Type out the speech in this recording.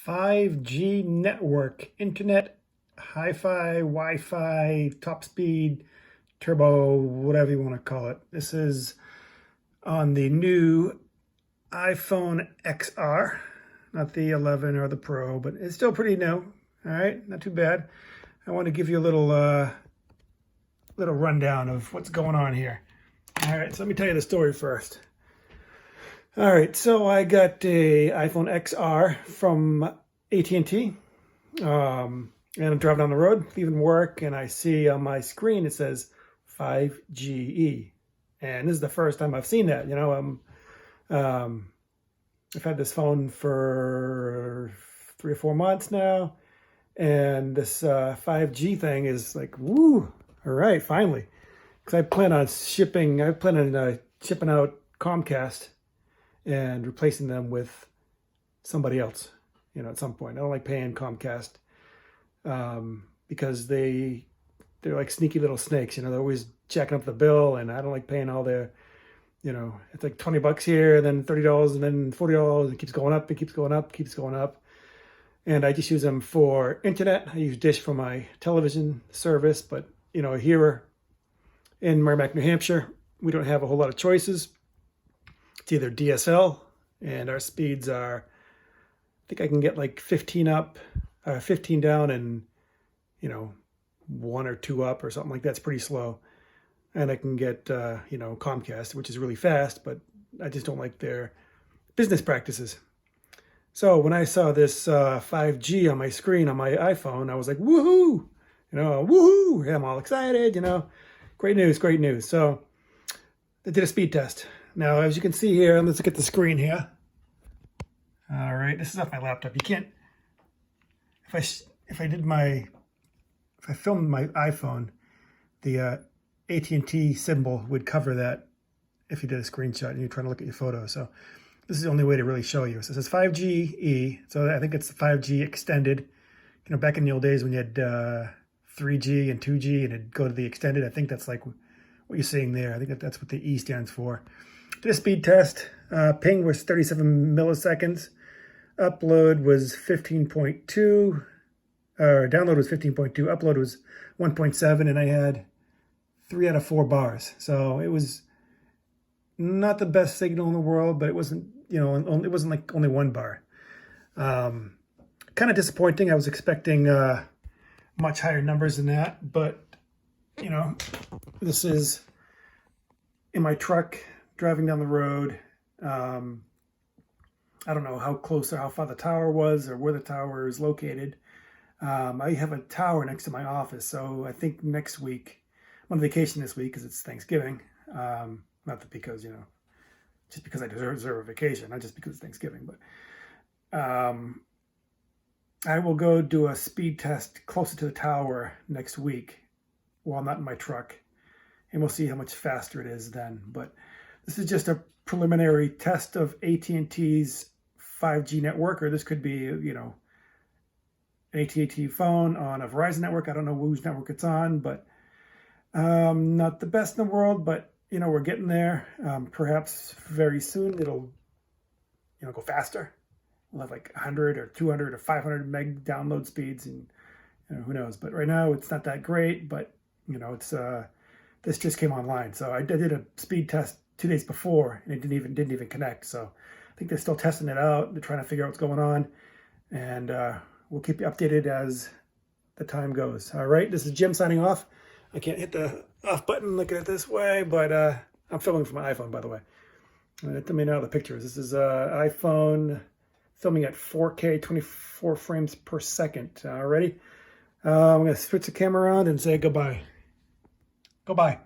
5G network, internet, hi-fi, Wi-Fi, top speed, turbo, whatever you want to call it. This is on the new iPhone XR, not the 11 or the Pro, but it's still pretty new. All right, not too bad. I want to give you a little rundown of what's going on here. All right, so let me tell you the story first. All right, so I got a iPhone XR from AT&T, and I'm driving down the road, leaving work, and I see on my screen it says 5GE, and this is the first time I've seen that. I've had this phone for 3 or 4 months now, and this 5G thing is like, woo! All right, finally, because I plan on shipping out Comcast and replacing them with somebody else, at some point. I don't like paying Comcast because they're like sneaky little snakes. They're always jacking up the bill, and I don't like paying all their, it's like $20 here, and then $30, and then $40, and it keeps going up, it keeps going up, keeps going up. And I just use them for internet. I use Dish for my television service, but here in Merrimack, New Hampshire, we don't have a whole lot of choices. It's either DSL, and our speeds are, I think I can get like 15 up, 15 down, and 1 or 2 up or something like that. It's pretty slow. And I can get Comcast, which is really fast, but I just don't like their business practices. So when I saw this 5G on my screen on my iPhone, I was like, woohoo! Woohoo! I'm all excited. Great news, great news. So they did a speed test. Now, as you can see here, let's look at the screen here. All right, this is off my laptop. You can't, if I filmed my iPhone, the AT&T symbol would cover that if you did a screenshot and you're trying to look at your photo. So this is the only way to really show you. So it says 5GE, so I think it's the 5G extended. Back in the old days when you had 3G and 2G and it'd go to the extended, I think that's like what you're seeing there. I think that's what the E stands for. Did a speed test. Ping was 37 milliseconds. Upload was 15.2. Download was 15.2. Upload was 1.7, and I had 3 out of 4 bars. So it was not the best signal in the world, but it wasn't, it wasn't like only 1 bar. Kind of disappointing. I was expecting much higher numbers than that, but this is in my truck driving down the road. I don't know how close or how far the tower was or where the tower is located. I have a tower next to my office, so I think next week, I'm on vacation this week because it's Thanksgiving. Not that because, just because I deserve a vacation, not just because it's Thanksgiving, but I will go do a speed test closer to the tower next week while I'm not in my truck, and we'll see how much faster it is then. But this is just a preliminary test of AT&T's 5G network, or this could be, an AT&T phone on a Verizon network. I don't know whose network it's on, but not the best in the world, but, we're getting there. Perhaps very soon it'll, go faster. We'll have like 100 or 200 or 500 meg download speeds, and who knows. But right now it's not that great, but, it's this just came online. So I did a speed test 2 days before, and it didn't even connect. So I think they're still testing it out. They're trying to figure out what's going on, and we'll keep you updated as the time goes. All right, this is Jim signing off. I can't hit the off button looking at it this way, but I'm filming from my iPhone, by the way. Let me know the pictures. This is iPhone filming at 4K, 24 frames per second. Ready? I'm going to switch the camera around and say goodbye. Goodbye.